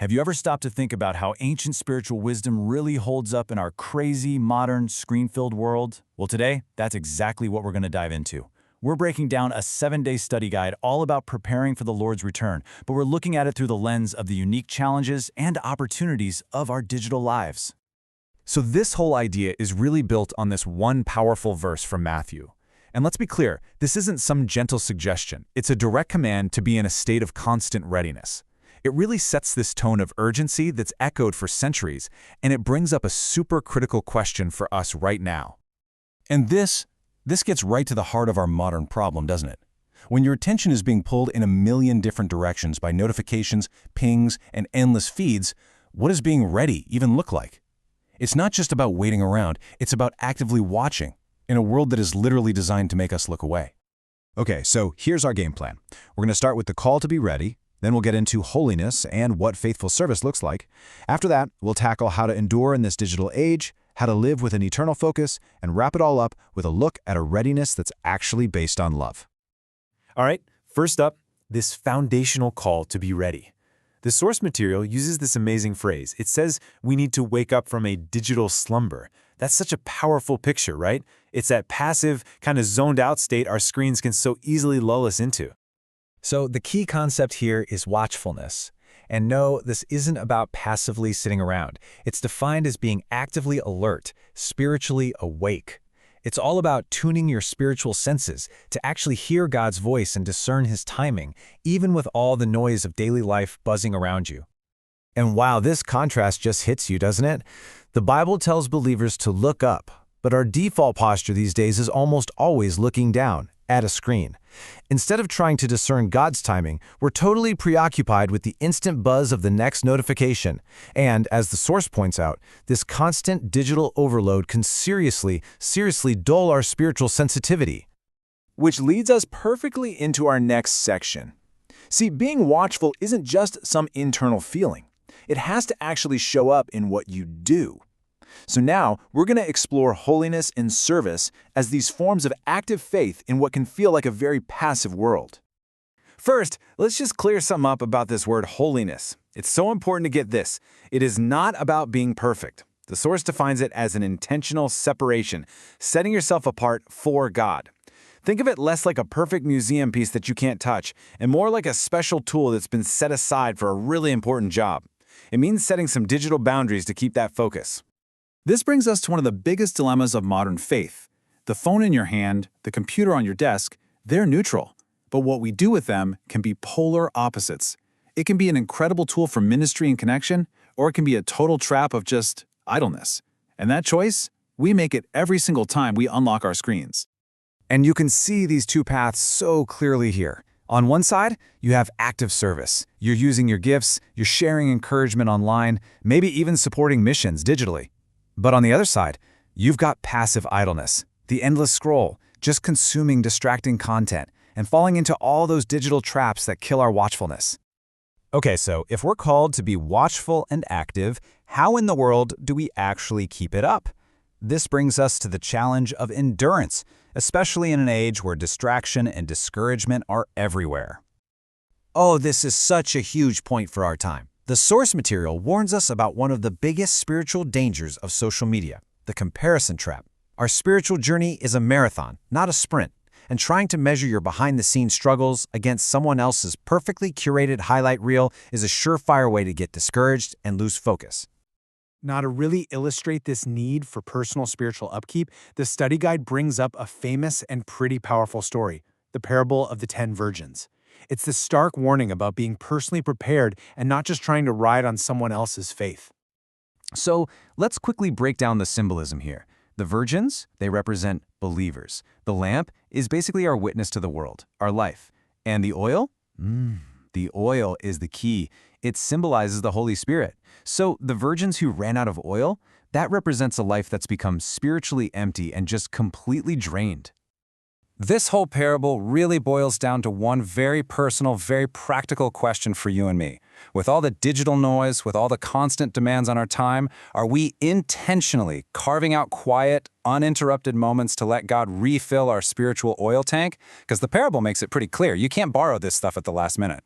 Have you ever stopped to think about how ancient spiritual wisdom really holds up in our crazy, modern, screen-filled world? Well, today, that's exactly what we're going to dive into. We're breaking down a 7-day study guide all about preparing for the Lord's return, but we're looking at it through the lens of the unique challenges and opportunities of our digital lives. So this whole idea is really built on this one powerful verse from Matthew. And let's be clear, this isn't some gentle suggestion. It's a direct command to be in a state of constant readiness. It really sets this tone of urgency that's echoed for centuries, and it brings up a super critical question for us right now. And this gets right to the heart of our modern problem, doesn't it? When your attention is being pulled in a million different directions by notifications, pings, and endless feeds, what does being ready even look like? It's not just about waiting around, it's about actively watching in a world that is literally designed to make us look away. Okay, so here's our game plan. We're going to start with the call to be ready, then we'll get into holiness and what faithful service looks like. After that, we'll tackle how to endure in this digital age, how to live with an eternal focus, and wrap it all up with a look at a readiness that's actually based on love. All right, first up, this foundational call to be ready. The source material uses this amazing phrase. It says we need to wake up from a digital slumber. That's such a powerful picture, right? It's that passive, kind of zoned out state our screens can so easily lull us into. So the key concept here is watchfulness. And no, this isn't about passively sitting around. It's defined as being actively alert, spiritually awake. It's all about tuning your spiritual senses to actually hear God's voice and discern His timing, even with all the noise of daily life buzzing around you. And wow, this contrast just hits you, doesn't it? The Bible tells believers to look up, but our default posture these days is almost always looking down at a screen. Instead of trying to discern God's timing, we're totally preoccupied with the instant buzz of the next notification. And, as the source points out, this constant digital overload can seriously dull our spiritual sensitivity. Which leads us perfectly into our next section. See, being watchful isn't just some internal feeling. It has to actually show up in what you do. So now, we're going to explore holiness and service as these forms of active faith in what can feel like a very passive world. First, let's just clear something up about this word holiness. It's so important to get this. It is not about being perfect. The source defines it as an intentional separation, setting yourself apart for God. Think of it less like a perfect museum piece that you can't touch, and more like a special tool that's been set aside for a really important job. It means setting some digital boundaries to keep that focus. This brings us to one of the biggest dilemmas of modern faith. The phone in your hand, the computer on your desk, they're neutral. But what we do with them can be polar opposites. It can be an incredible tool for ministry and connection, or it can be a total trap of just idleness. And that choice, we make it every single time we unlock our screens. And you can see these two paths so clearly here. On one side, you have active service. You're using your gifts, you're sharing encouragement online, maybe even supporting missions digitally. But on the other side, you've got passive idleness, the endless scroll, just consuming distracting content, and falling into all those digital traps that kill our watchfulness. Okay, so if we're called to be watchful and active, how in the world do we actually keep it up? This brings us to the challenge of endurance, especially in an age where distraction and discouragement are everywhere. Oh, this is such a huge point for our time. The source material warns us about one of the biggest spiritual dangers of social media, the comparison trap. Our spiritual journey is a marathon, not a sprint, and trying to measure your behind-the-scenes struggles against someone else's perfectly curated highlight reel is a surefire way to get discouraged and lose focus. Now, to really illustrate this need for personal spiritual upkeep, the study guide brings up a famous and pretty powerful story, the parable of the 10 virgins. It's the stark warning about being personally prepared and not just trying to ride on someone else's faith. So let's quickly break down the symbolism here. The virgins, they represent believers. The lamp is basically our witness to the world, our life. And the oil? The oil is the key. It symbolizes the Holy Spirit. So the virgins who ran out of oil, that represents a life that's become spiritually empty and just completely drained. This whole parable really boils down to one very personal, very practical question for you and me. With all the digital noise, with all the constant demands on our time, are we intentionally carving out quiet, uninterrupted moments to let God refill our spiritual oil tank? Because the parable makes it pretty clear. You can't borrow this stuff at the last minute.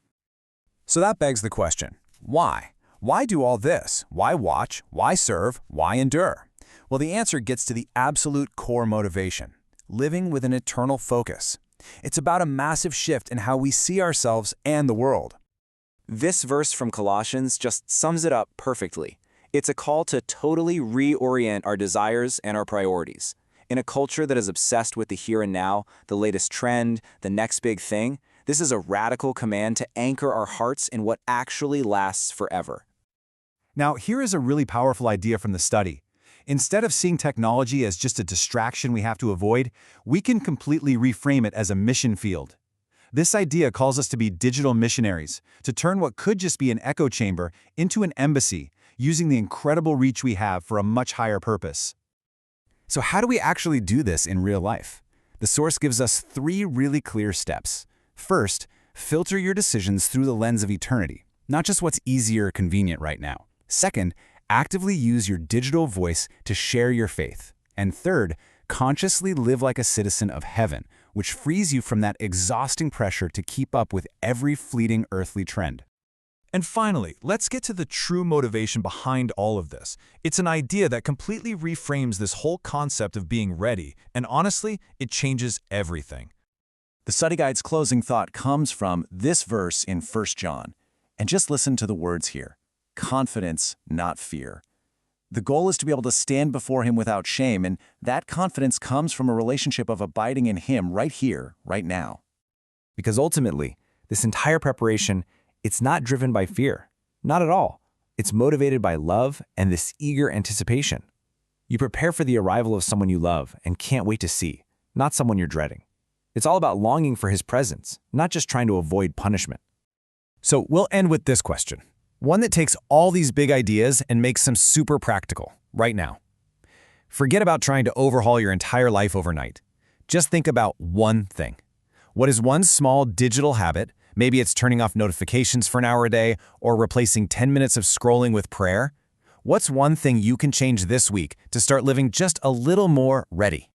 So that begs the question, why? Why do all this? Why watch? Why serve? Why endure? Well, the answer gets to the absolute core motivation: living with an eternal focus. It's about a massive shift in how we see ourselves and the world. This verse from Colossians just sums it up perfectly. It's a call to totally reorient our desires and our priorities. In a culture that is obsessed with the here and now, the latest trend, the next big thing, this is a radical command to anchor our hearts in what actually lasts forever. Now, here is a really powerful idea from the study. Instead of seeing technology as just a distraction we have to avoid, we can completely reframe it as a mission field. This idea calls us to be digital missionaries, to turn what could just be an echo chamber into an embassy, using the incredible reach we have for a much higher purpose. So how do we actually do this in real life? The source gives us 3 really clear steps. First, filter your decisions through the lens of eternity, not just what's easy or convenient right now. Second, actively use your digital voice to share your faith. And third, consciously live like a citizen of heaven, which frees you from that exhausting pressure to keep up with every fleeting earthly trend. And finally, let's get to the true motivation behind all of this. It's an idea that completely reframes this whole concept of being ready, and honestly, it changes everything. The study guide's closing thought comes from this verse in 1 John. And just listen to the words here: confidence, not fear. The goal is to be able to stand before Him without shame, and that confidence comes from a relationship of abiding in Him right here, right now. Because ultimately, this entire preparation, it's not driven by fear. Not at all. It's motivated by love and this eager anticipation. You prepare for the arrival of someone you love and can't wait to see, not someone you're dreading. It's all about longing for His presence, not just trying to avoid punishment. So we'll end with this question, one that takes all these big ideas and makes them super practical right now. Forget about trying to overhaul your entire life overnight. Just think about one thing. What is one small digital habit? Maybe it's turning off notifications for an hour a day or replacing 10 minutes of scrolling with prayer. What's one thing you can change this week to start living just a little more ready?